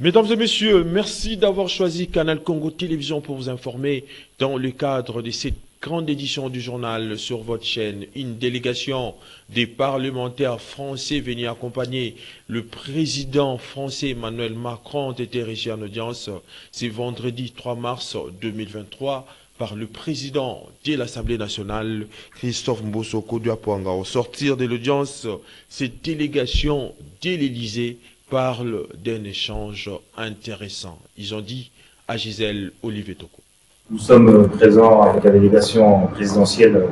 Mesdames et messieurs, merci d'avoir choisi Canal Congo Télévision pour vous informer dans le cadre de cette grande édition du journal sur votre chaîne. Une délégation des parlementaires français venus accompagner le président français Emmanuel Macron ont été reçus en audience ce vendredi 3 mars 2023 par le président de l'Assemblée nationale, Christophe Mbosso Kodiapwanga. Au sortir de l'audience, cette délégation de l'Élysée parle d'un échange intéressant. Ils ont dit à Gisèle Olivier Toko. Nous sommes présents avec la délégation présidentielle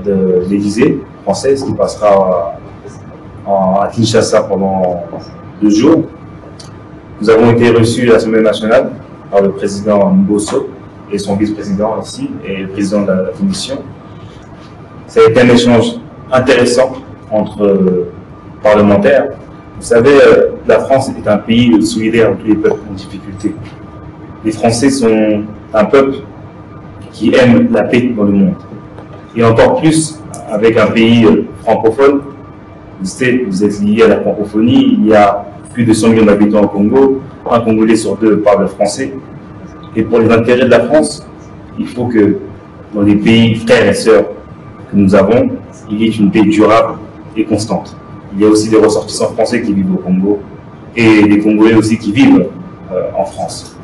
de l'Élysée française qui passera à Kinshasa pendant 2 jours. Nous avons été reçus à l'Assemblée nationale par le président Mbosso et son vice-président ici et le président de la commission. Ça a été un échange intéressant entre parlementaires. Vous savez, la France est un pays solidaire de tous les peuples en difficulté. Les Français sont un peuple qui aime la paix dans le monde. Et encore plus avec un pays francophone. Vous savez, vous êtes lié à la francophonie. Il y a plus de 100 millions d'habitants au Congo. Un Congolais sur 2 parle français. Et pour les intérêts de la France, il faut que dans les pays frères et sœurs que nous avons, il y ait une paix durable et constante. Il y a aussi des ressortissants français qui vivent au Congo et des Congolais aussi qui vivent en France.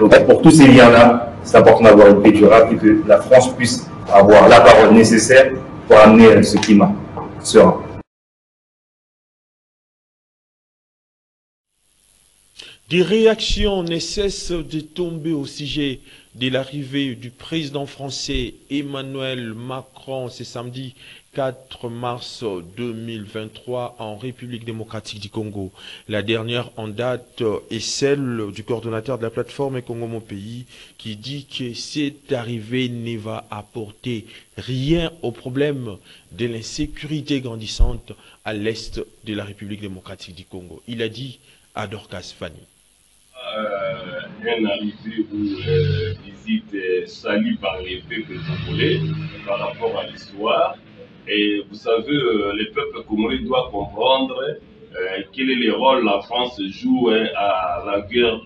Donc pour tous ces liens-là, c'est important d'avoir une paix durable et que la France puisse avoir la parole nécessaire pour amener ce climat serein. Des réactions ne cessent de tomber au sujet de l'arrivée du président français Emmanuel Macron ce samedi 4 mars 2023 en République démocratique du Congo. La dernière en date est celle du coordonnateur de la plateforme Congo Mon Pays qui dit que cette arrivée ne va apporter rien au problème de l'insécurité grandissante à l'est de la République démocratique du Congo. Il a dit à Dorcas Fanny. Un arrivé ou visite saluée par les peuples congolais par rapport à l'histoire. Et vous savez, les peuples congolais doivent comprendre quel est le rôle que la France joue à la guerre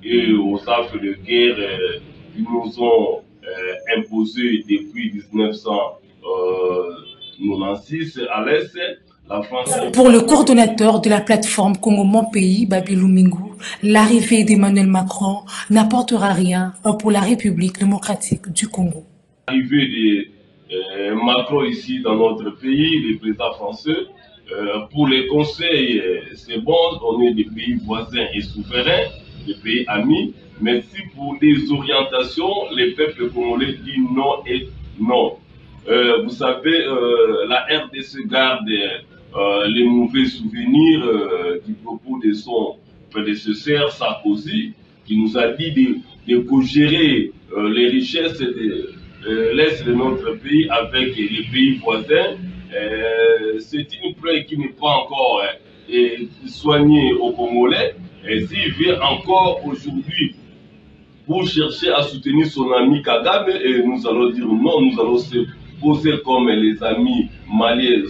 et aux affres de guerre qu'ils nous ont imposées depuis 1996 à l'Est. Pour le coordonnateur de la plateforme Congo Mon Pays, Babylou Mingou, l'arrivée d'Emmanuel Macron n'apportera rien pour la République démocratique du Congo. L'arrivée de Macron ici dans notre pays, le président français, pour les conseils, c'est bon, on est des pays voisins et souverains, des pays amis, mais si pour les orientations, les peuples congolais disent non et non. Vous savez, la RDC garde les mauvais souvenirs du propos de son prédécesseur Sarkozy, qui nous a dit de co-gérer les richesses de l'Est de notre pays avec les pays voisins. C'est une plaie qui n'est pas encore soignée au Congolais. Et s'il vient encore aujourd'hui pour chercher à soutenir son ami Kagame, et nous allons dire non, nous allons se poser comme les amis maliens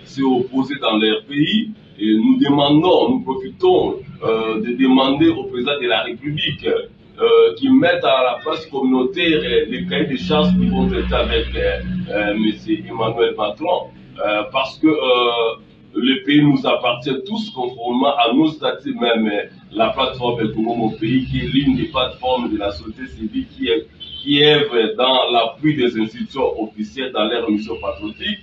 s'est opposé dans leur pays. Et nous demandons, nous profitons de demander au président de la République qui mette à la place communautaire les cahiers de charges qui vont traiter avec M. Emmanuel Macron, parce que le pays nous appartient tous conformément à nos statuts, même la plateforme Congo Mon Pays, qui est l'une des plateformes de la société civile qui œuvre dans l'appui des institutions officielles dans leur mission patriotique.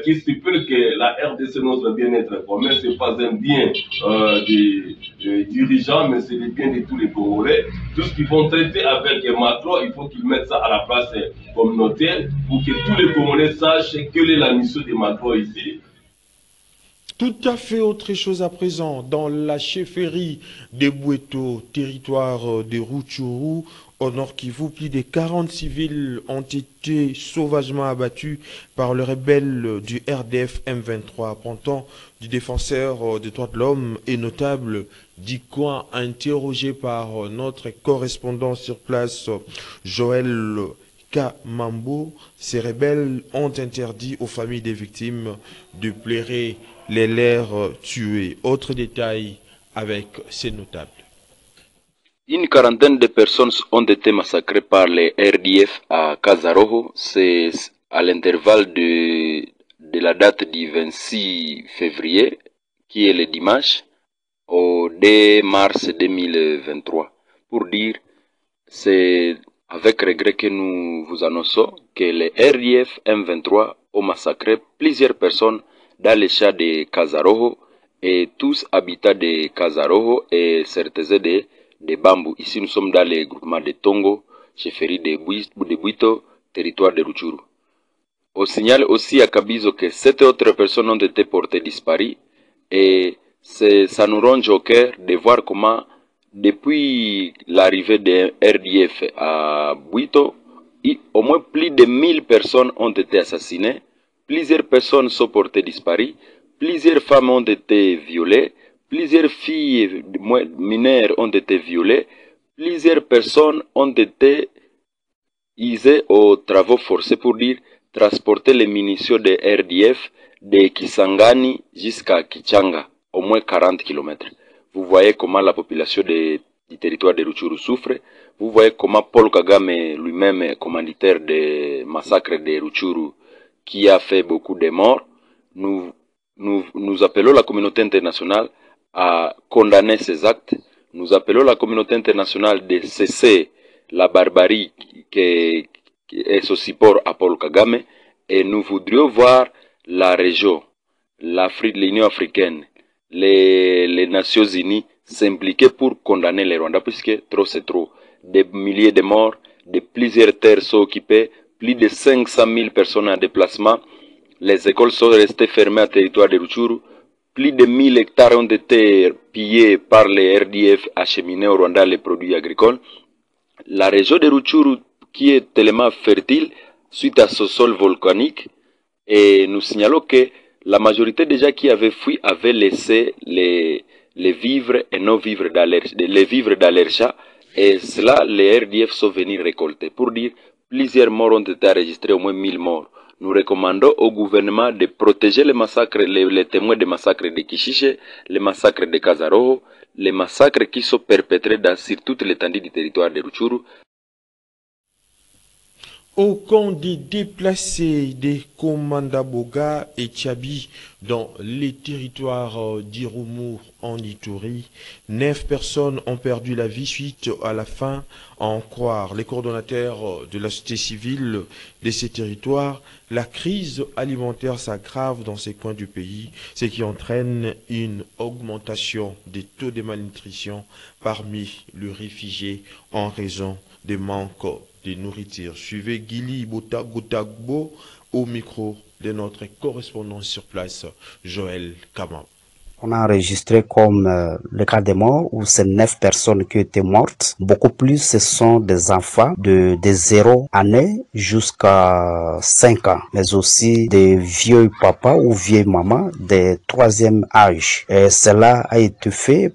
Qui stipule que la RDC, notre bien-être commun, ce n'est pas un bien des dirigeants, mais c'est le bien de tous les Congolais. Tout ce qu'ils vont traiter avec Macron, il faut qu'ils mettent ça à la place communautaire pour que tous les Congolais sachent quelle est la mission de Macron ici. Tout à fait autre chose à présent. Dans la chefferie de Boueto, territoire de Rutshuru, au Nord Kivu, plus de 40 civils ont été sauvagement abattus par le rebelle du RDF M23, apprenti du défenseur des droits de l'homme et notable du coin, interrogé par notre correspondant sur place, Joël Kamambo. Ces rebelles ont interdit aux familles des victimes de pleurer les leurs tués. Autre détail avec ces notables. Une quarantaine de personnes ont été massacrées par les RDF à Kazaroho. C'est à l'intervalle de la date du 26 février, qui est le dimanche, au 2 mars 2023. Pour dire, c'est avec regret que nous vous annonçons que les RDF M23 ont massacré plusieurs personnes dans les champs de Kazaroho et tous habitants de Kazaroho et certains de Bambou. Ici, nous sommes dans les groupements de Tongo, chefferie de Buito, territoire de Rutshuru. On signale aussi à Kabizo que 7 autres personnes ont été portées disparues et ça nous ronge au cœur de voir comment, depuis l'arrivée des RDF à Buito, au moins plus de 1000 personnes ont été assassinées, plusieurs personnes sont portées disparues, plusieurs femmes ont été violées, plusieurs filles mineures ont été violées, plusieurs personnes ont été usées aux travaux forcés, pour dire transporter les munitions de RDF de Kisangani jusqu'à Kichanga, au moins 40 km. Vous voyez comment la population du territoire de Rutshuru souffre. Vous voyez comment Paul Kagame lui-même, commanditaire des massacres de Rutshuru, qui a fait beaucoup de morts. Nous appelons la communauté internationale à condamner ces actes. Nous appelons la communauté internationale de cesser la barbarie qui est sous support à Paul Kagame, et nous voudrions voir la région, l'Afrique, l'Union africaine, les Nations Unies s'impliquer pour condamner les Rwandais, puisque trop c'est trop. Des milliers de morts, de plusieurs terres sont occupées, plus de 500 000 personnes en déplacement. Les écoles sont restées fermées à territoire de Rutshuru. Plus de 1000 hectares ont été pillés par les RDF acheminés au Rwanda les produits agricoles. La région de Rutshuru, qui est tellement fertile suite à ce sol volcanique, et nous signalons que la majorité des gens qui avaient fui avaient laissé les vivres et non vivres dans leur champ, et cela les RDF sont venus récolter. Pour dire, plusieurs morts ont été enregistrés, au moins 1000 morts. Nous recommandons au gouvernement de protéger les massacres, les témoins des massacres de Kishiche, les massacres de Kazaroho, les massacres qui sont perpétrés sur toute l'étendue du territoire de Rutshuru. Au camp des déplacés des Komandaboga et Tchabi dans les territoires d'Irumu en Ituri, 9 personnes ont perdu la vie suite à la faim, à en croire les coordonnateurs de la société civile de ces territoires. La crise alimentaire s'aggrave dans ces coins du pays, ce qui entraîne une augmentation des taux de malnutrition parmi les réfugiés en raison des manques de nourriture. Suivez Gili Gotagbo au micro de notre correspondant sur place, Joël Kama. On a enregistré comme le cas des morts où c'est 9 personnes qui étaient mortes. Beaucoup plus, ce sont des enfants de 0 années jusqu'à 5 ans, mais aussi des vieux papas ou vieilles mamans de 3e âge. Et cela a été fait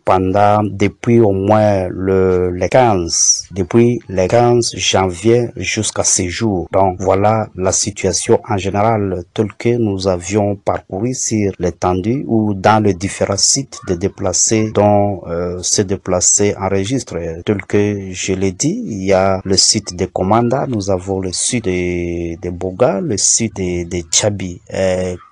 depuis au moins le 15 janvier jusqu'à ces jours. Donc voilà la situation en général telle que nous avions parcouru sur l'étendue ou dans le différents sites de déplacés dont ces déplacés enregistrent. Tel que je l'ai dit, il y a le site de Komanda, nous avons le site de Boga, le site de Tchabi.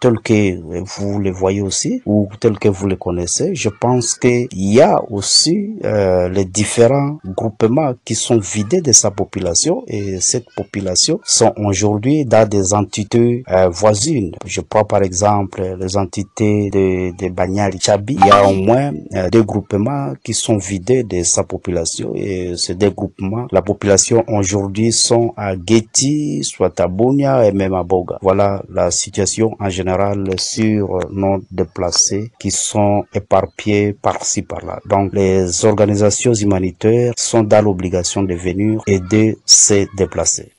Tel que vous le voyez aussi, ou tel que vous le connaissez, je pense qu'il y a aussi les différents groupements qui sont vidés de sa population, et cette population sont aujourd'hui dans des entités voisines. Je prends par exemple les entités de Banyali Tchabi. Il y a au moins 2 groupements qui sont vidés de sa population, et ces 2 groupements, la population aujourd'hui sont à Geti, soit à Bunia et même à Boga. Voilà la situation en général sur nos déplacés qui sont éparpillés par-ci par-là. Donc les organisations humanitaires sont dans l'obligation de venir aider ces déplacés.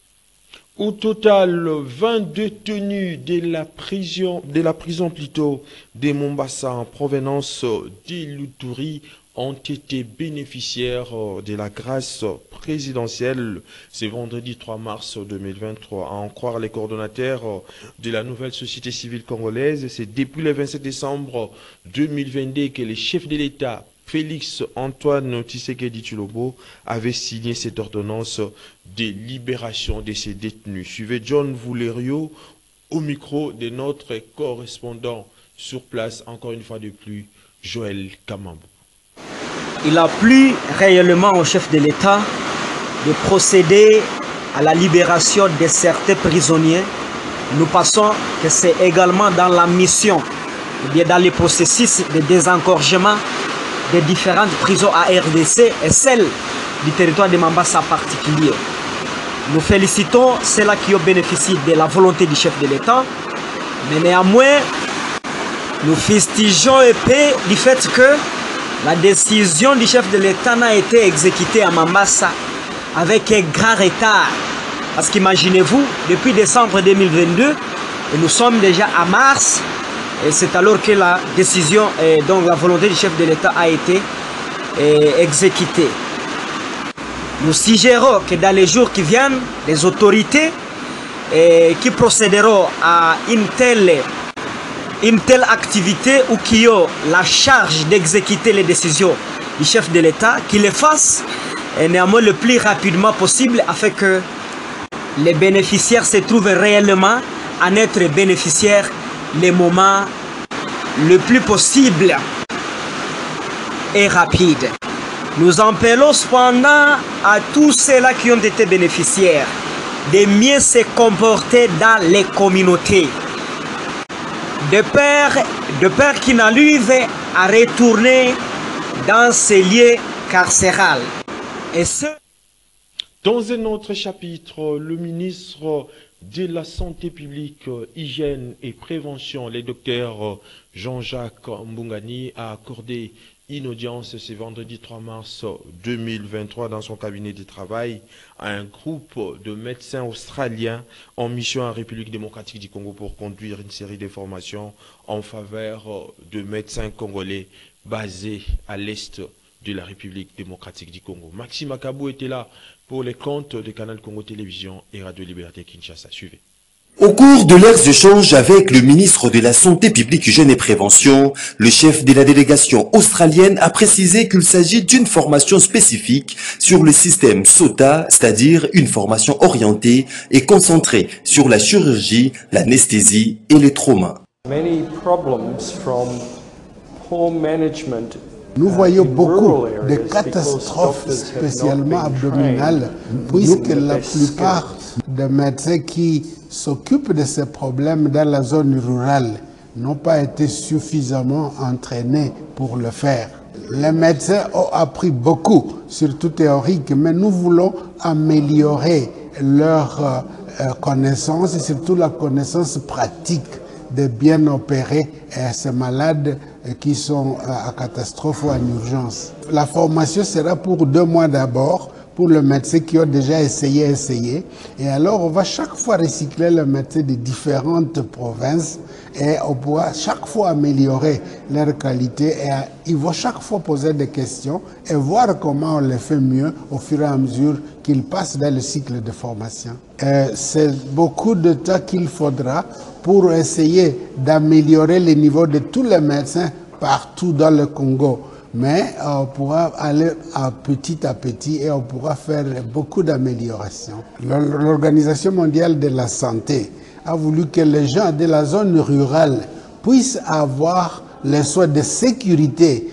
Au total, 20 détenus de la prison de Mombasa en provenance d'Iluturi ont été bénéficiaires de la grâce présidentielle ce vendredi 3 mars 2023. À en croire les coordonnateurs de la nouvelle société civile congolaise, c'est depuis le 27 décembre 2022 que les chefs de l'État Félix Antoine Tshisekedi Tshilombo avait signé cette ordonnance de libération de ces détenus. Suivez John Voulerio au micro de notre correspondant sur place, encore une fois de plus, Joël Kamambou. Il a plu réellement au chef de l'État de procéder à la libération de certains prisonniers. Nous pensons que c'est également dans la mission, dans le processus de désengorgement des différentes prisons à RDC et celle du territoire de Mambasa en particulier. Nous félicitons ceux-là qui ont bénéficié de la volonté du chef de l'État, mais néanmoins, nous fustigeons épais du fait que la décision du chef de l'État n'a été exécutée à Mambasa avec un grand retard. Parce qu'imaginez-vous, depuis décembre 2022, et nous sommes déjà à mars, et c'est alors que la décision, donc la volonté du chef de l'État a été exécutée. Nous suggérons que dans les jours qui viennent, les autorités qui procéderont à une telle activité ou qui ont la charge d'exécuter les décisions du chef de l'État, qu'ils le fassent néanmoins le plus rapidement possible afin que les bénéficiaires se trouvent réellement en être bénéficiaires les moments le plus possible et rapide. Nous appelons cependant à tous ceux-là qui ont été bénéficiaires de mieux se comporter dans les communautés, de peur qu'ils n'arrivent à retourner dans ces lieux carcérales. Et ce... Dans un autre chapitre, le ministre de la Santé publique, Hygiène et Prévention, le docteur Jean-Jacques Mbungani, a accordé une audience ce vendredi 3 mars 2023 dans son cabinet de travail à un groupe de médecins australiens en mission en République démocratique du Congo pour conduire une série de formations en faveur de médecins congolais basés à l'est de la République démocratique du Congo. Maxime Akabou était là pour les comptes de Canal Congo Télévision et Radio Liberté Kinshasa. Suivez. Au cours de leurs échanges avec le ministre de la Santé publique, Hygiène et Prévention, le chef de la délégation australienne a précisé qu'il s'agit d'une formation spécifique sur le système SOTA, c'est-à-dire une formation orientée et concentrée sur la chirurgie, l'anesthésie et les traumas. Nous voyons beaucoup de catastrophes, spécialement abdominales, puisque la plupart des médecins qui s'occupent de ces problèmes dans la zone rurale n'ont pas été suffisamment entraînés pour le faire. Les médecins ont appris beaucoup, surtout théorique, mais nous voulons améliorer leur connaissance et surtout la connaissance pratique de bien opérer ces malades qui sont à catastrophe ou en urgence. La formation sera pour 2 mois d'abord, pour les médecins qui ont déjà essayé. Et alors, on va chaque fois recycler les médecins de différentes provinces et on pourra chaque fois améliorer leur qualité et ils vont chaque fois poser des questions et voir comment on les fait mieux au fur et à mesure qu'ils passent dans le cycle de formation. C'est beaucoup de temps qu'il faudra pour essayer d'améliorer le niveau de tous les médecins partout dans le Congo. Mais on pourra aller à petit et on pourra faire beaucoup d'améliorations. L'Organisation mondiale de la santé a voulu que les gens de la zone rurale puissent avoir les soins de sécurité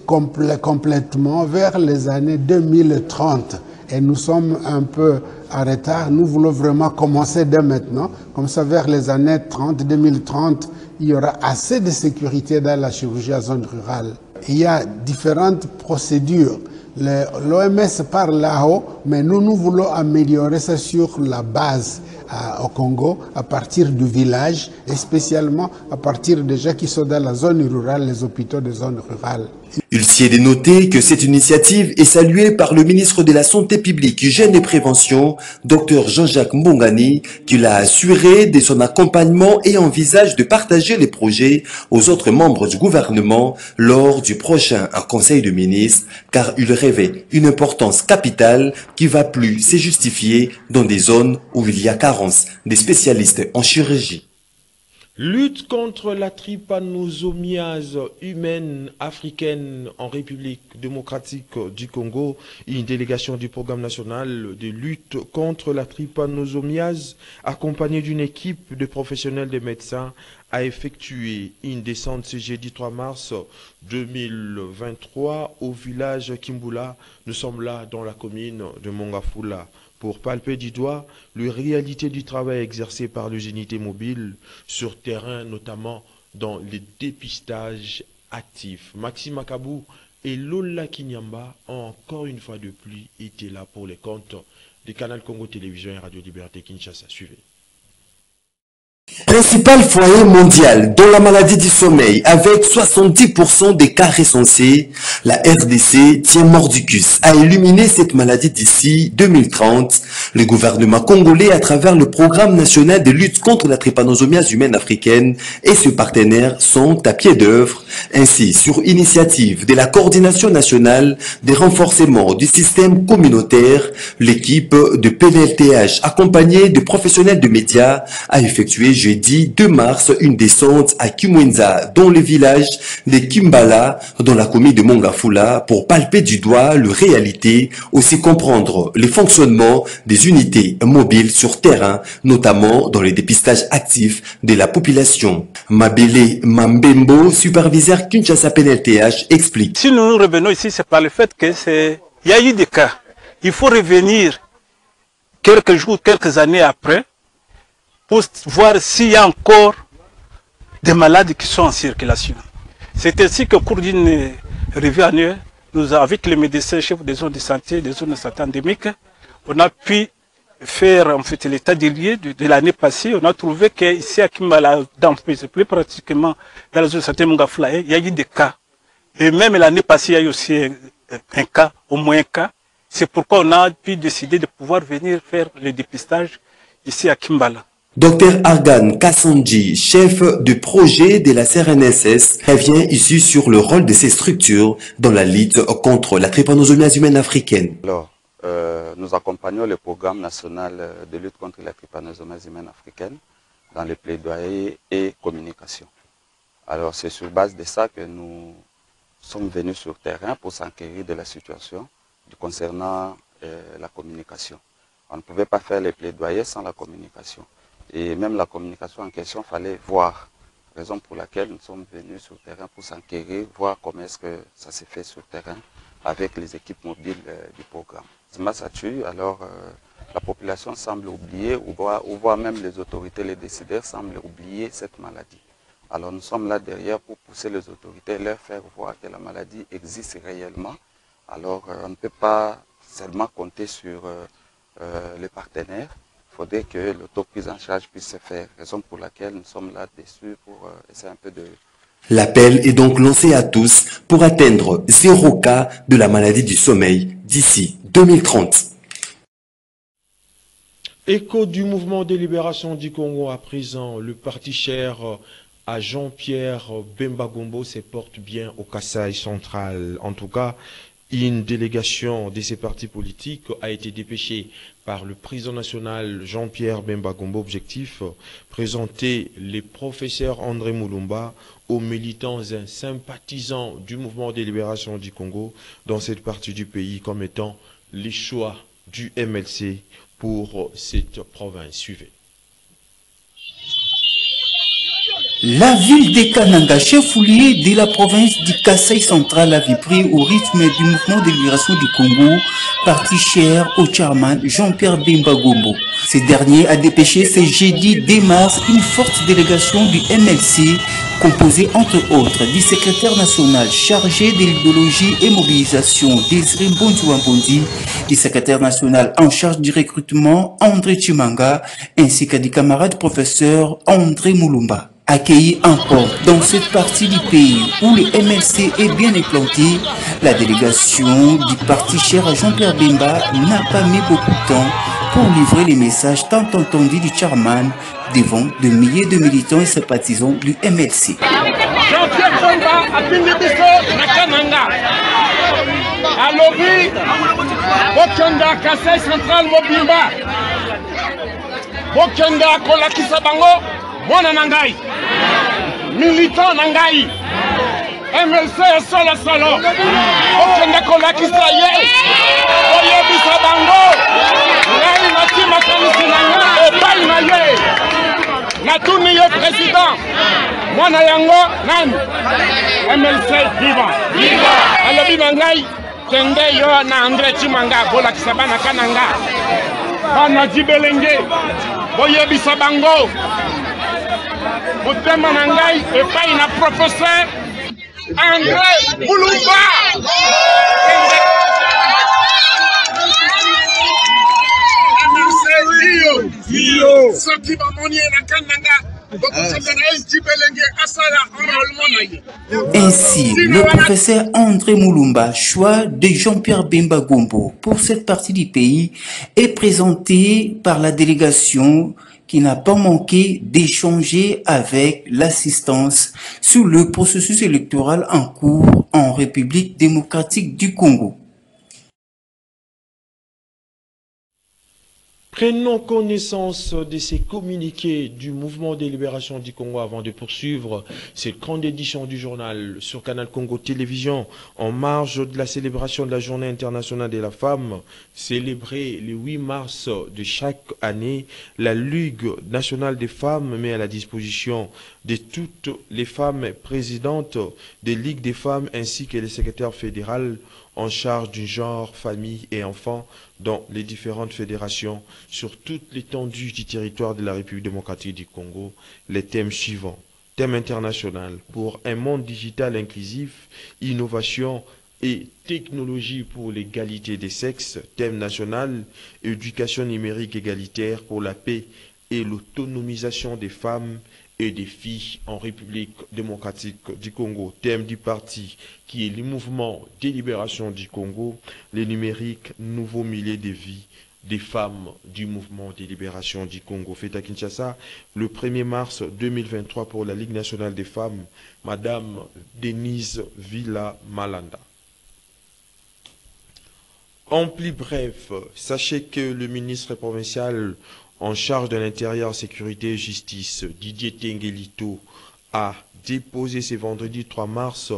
complètement vers les années 2030. Et nous sommes un peu en retard. Nous voulons vraiment commencer dès maintenant. Comme ça, vers les années 2030, il y aura assez de sécurité dans la chirurgie en zone rurale. Il y a différentes procédures. L'OMS parle là-haut, mais nous voulons améliorer ça sur la base au Congo, à partir du village, et spécialement à partir des gens qui sont dans la zone rurale, les hôpitaux de zone rurale. Il s'y est de noter que cette initiative est saluée par le ministre de la Santé publique, Hygiène et Prévention, Dr Jean-Jacques Mbungani, qui l'a assuré de son accompagnement et envisage de partager les projets aux autres membres du gouvernement lors du prochain Conseil de ministres, car il revêt une importance capitale qui va plus se justifier dans des zones où il y a carence des spécialistes en chirurgie. Lutte contre la trypanosomiase humaine africaine en République démocratique du Congo. Une délégation du programme national de lutte contre la trypanosomiase, accompagnée d'une équipe de professionnels des médecins, a effectué une descente ce jeudi 3 mars 2023 au village Kimbula. Nous sommes là dans la commune de Mongafula, pour palper du doigt les réalités du travail exercé par les unités mobiles sur terrain, notamment dans les dépistages actifs. Maxime Akabou et Lola Kinyamba ont encore une fois de plus été là pour les comptes du Canal Congo Télévision et Radio Liberté Kinshasa. Suivez. Principal foyer mondial dans la maladie du sommeil, avec 70% des cas recensés, la RDC tient mordicus à éliminer cette maladie d'ici 2030. Le gouvernement congolais, à travers le programme national de lutte contre la trypanosomiase humaine africaine et ses partenaires sont à pied d'œuvre. Ainsi, sur initiative de la coordination nationale des renforcements du système communautaire, l'équipe de PNLTH, accompagnée de professionnels de médias, a effectué jeudi 2 mars une descente à Kimwenza, dans le village de Kimbala, dans la commune de Mongafula, pour palper du doigt les réalités, aussi comprendre les fonctionnements des unités mobiles sur terrain, notamment dans les dépistages actifs de la population. Mabele Mambembo, superviseur Kinshasa PNLTH, explique. Si nous revenons ici, c'est par le fait que il y a eu des cas. Il faut revenir quelques jours, quelques années après, pour voir s'il y a encore des malades qui sont en circulation. C'est ainsi qu'au cours d'une revue annuelle, nous, avec les médecins chefs des zones de santé, des zones de santé endémiques, on a pu faire en fait l'état des lieux de l'année passée. On a trouvé qu'ici à Kimbala, plus pratiquement dans la zone de santé Mongafula, il y a eu des cas. Et même l'année passée, il y a eu aussi un cas, au moins un cas. C'est pourquoi on a pu décider de pouvoir venir faire le dépistage ici à Kimbala. Dr Argan Kassanji, chef du projet de la CRNSS, revient ici sur le rôle de ces structures dans la lutte contre la trypanosomiase humaine africaine. Alors, nous accompagnons le programme national de lutte contre la trypanosomiase humaine africaine dans les plaidoyers et communication. Alors, c'est sur base de ça que nous sommes venus sur terrain pour s'enquérir de la situation concernant la communication. On ne pouvait pas faire les plaidoyers sans la communication. Et même la communication en question, il fallait voir, raison pour laquelle nous sommes venus sur le terrain pour s'enquérir, voir comment est-ce que ça s'est fait sur le terrain avec les équipes mobiles du programme. Alors la population semble oublier, ou voire même les autorités, les décideurs semblent oublier cette maladie. Alors nous sommes là derrière pour pousser les autorités, leur faire voir que la maladie existe réellement. Alors on ne peut pas seulement compter sur les partenaires. Il faudrait que l'autoprise en charge puisse se faire, raison pour laquelle nous sommes là-dessus pour essayer un peu de... L'appel est donc lancé à tous pour atteindre 0 cas de la maladie du sommeil d'ici 2030. Écho du mouvement de libération du Congo à présent, le parti cher à Jean-Pierre Bemba Gombo se porte bien au Kasaï central. En tout cas, une délégation de ces partis politiques a été dépêchée par le président national Jean-Pierre Bemba Gombo. Objectif, présenter les professeurs André Moulumba aux militants et sympathisants du mouvement de libération du Congo dans cette partie du pays comme étant les choix du MLC pour cette province. Suivez. La ville de Kananga, chef-lieu de la province du Kasaï central, avait pris au rythme du mouvement de libération du Congo, parti cher au chairman Jean-Pierre Bemba Gombo. Ce dernier a dépêché ce jeudi 2 mars une forte délégation du MLC, composée entre autres du secrétaire national chargé de l'idéologie et mobilisation Désiré Mbondiwambondi, du secrétaire national en charge du recrutement André Chimanga, ainsi que du camarade professeur André Moulumba. Accueilli encore dans cette partie du pays où le MLC est bien implanté, la délégation du parti cher à Jean-Pierre Bemba n'a pas mis beaucoup de temps pour livrer les messages tant entendus du chairman devant de milliers de militants et sympathisants du MLC. Jean-Pierre Bemba a pingé na Kananga. Alobi, Bokanda Kasaï central mobimba. Bokanda kolakisa bango. mwana na ngai militant na ngai MLC solo okende kolakisa ye oyebisa bango ngai nati makanisi na ngai epai na ye natuni ye président mwana yango nani MLC viva alobi na ngai kende yo na André Chimanga bolakisa bana kananga bana dibelenge boyebisa bango motema na ngai epai na professeur André Mulumba soki bamoni na kananga. Ainsi, le professeur André Mulumba, choix de Jean-Pierre Bemba Gombo pour cette partie du pays, est présenté par la délégation qui n'a pas manqué d'échanger avec l'assistance sur le processus électoral en cours en République démocratique du Congo. Prenons connaissance de ces communiqués du mouvement de libération du Congo avant de poursuivre cette grande édition du journal sur Canal Congo Télévision en marge de la célébration de la Journée internationale de la femme, célébrée le 8 mars de chaque année. La Ligue nationale des femmes met à la disposition de toutes les femmes présidentes des ligues des femmes ainsi que les secrétaires fédérales en charge du genre, famille et enfants dans les différentes fédérations sur toute l'étendue du territoire de la République démocratique du Congo, les thèmes suivants. Thème international pour un monde digital inclusif, innovation et technologie pour l'égalité des sexes. Thème national, éducation numérique égalitaire pour la paix et l'autonomisation des femmes et des filles en République démocratique du Congo. Thème du parti qui est le mouvement de libération du Congo, le numérique, nouveau milieu de vie des femmes du mouvement de libération du Congo. Fait à Kinshasa le 1er mars 2023 pour la Ligue nationale des femmes, Madame Denise Villa Malanda. En plus bref, sachez que le ministre provincial en charge de l'intérieur, sécurité et justice, Didier Tengelito, a déposé ce vendredi 3 mars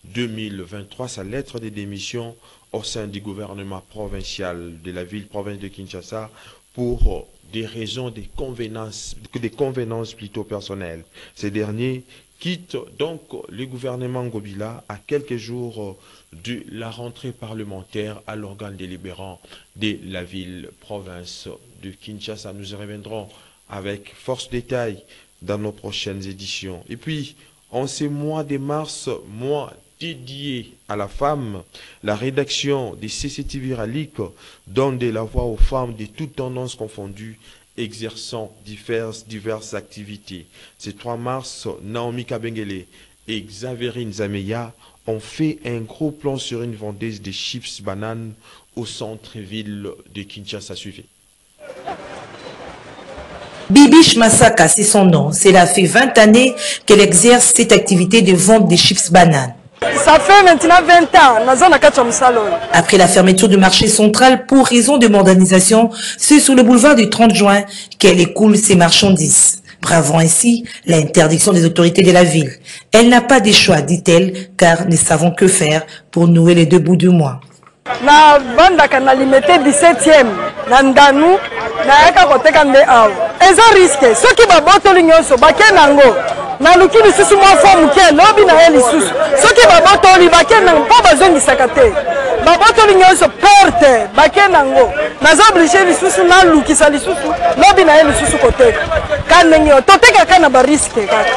2023 sa lettre de démission au sein du gouvernement provincial de la ville-province de Kinshasa pour des raisons de convenances plutôt personnelles. Ces derniers quittent donc le gouvernement Ngobila à quelques jours de la rentrée parlementaire à l'organe délibérant de la ville-province de Kinshasa. Nous y reviendrons avec force détail dans nos prochaines éditions. Et puis, en ce mois de mars, mois dédié à la femme, la rédaction des CCTV Ralique donne de la voix aux femmes de toutes tendances confondues exerçant diverses activités. Ce 3 mars, Naomi Kabengele et Xaverine Zameya ont fait un gros plan sur une vendeuse de chips bananes au centre-ville de Kinshasa. Suivez. Bibiche Masaka, c'est son nom. Cela fait 20 années qu'elle exerce cette activité de vente de chips bananes. Ça fait maintenant 20 ans. Après la fermeture du marché central pour raison de modernisation, c'est sur le boulevard du 30 juin qu'elle écoule ses marchandises. Bravant ainsi l'interdiction des autorités de la ville. Elle n'a pas de choix, dit-elle, car nous savons que faire pour nouer les deux bouts du mois. Na banda kana limité 17e na ndanu na yaka koteka nde awo eza risque soki babotoli nyonso bakenango na luki lisusu mwa fomu ke lobi na ye lisusu soki babotoli bakenango mpo bazongisaka te babotoli nyonso perte bakenango naza oblige lisusu na lukisa lisusu lobi na ye lisusu koteka kanengi totekaka na bariske kaka.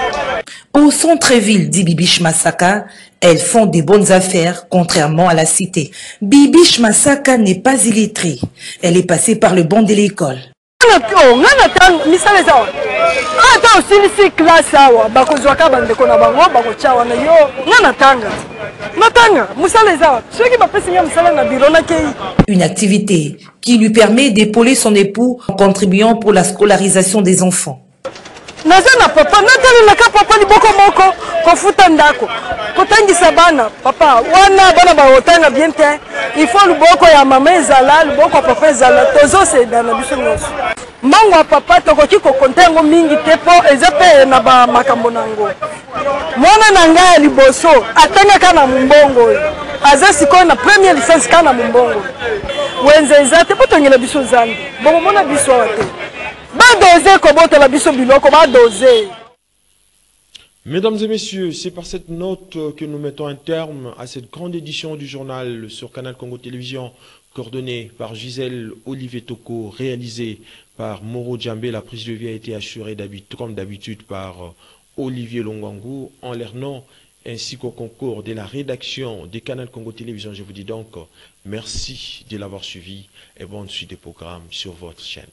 Au centre-ville, dit Bibiche Masaka, elles font des bonnes affaires, contrairement à la cité. Bibiche Masaka n'est pas illettrée. Elle est passée par le banc de l'école. Une activité qui lui permet d'épauler son époux en contribuant pour la scolarisation des enfants. Nazana papa natalelaka papa liboko moko kofuta ndako kotangisa bana papa wana bana baotanga bien te il faut luboko ya mama ezala luboko ya papa ezala tozo seda na biso nyonso mbango ya papa tokoki kokonte yango mingi te mpo eza mpe na bamakambo na yango. Mwana na ngai ya liboso atangaka na mombongo oyo aza sikoyo na premier licence ka na mombongo wenze eza te mpo tongela biso nzambe bomomona biso awa te badoze kobotola biso biloko badoze. Mesdames et messieurs, c'est par cette note que nous mettons un terme à cette grande édition du journal sur Canal Congo Télévision, coordonnée par Gisèle Olivier Toko, réalisée par Moro Djambé. La prise de vie a été assurée comme d'habitude par Olivier Longangou, en leur nom, ainsi qu'au concours de la rédaction de Canal Congo Télévision. Je vous dis donc merci de l'avoir suivi et bonne suite des programmes sur votre chaîne.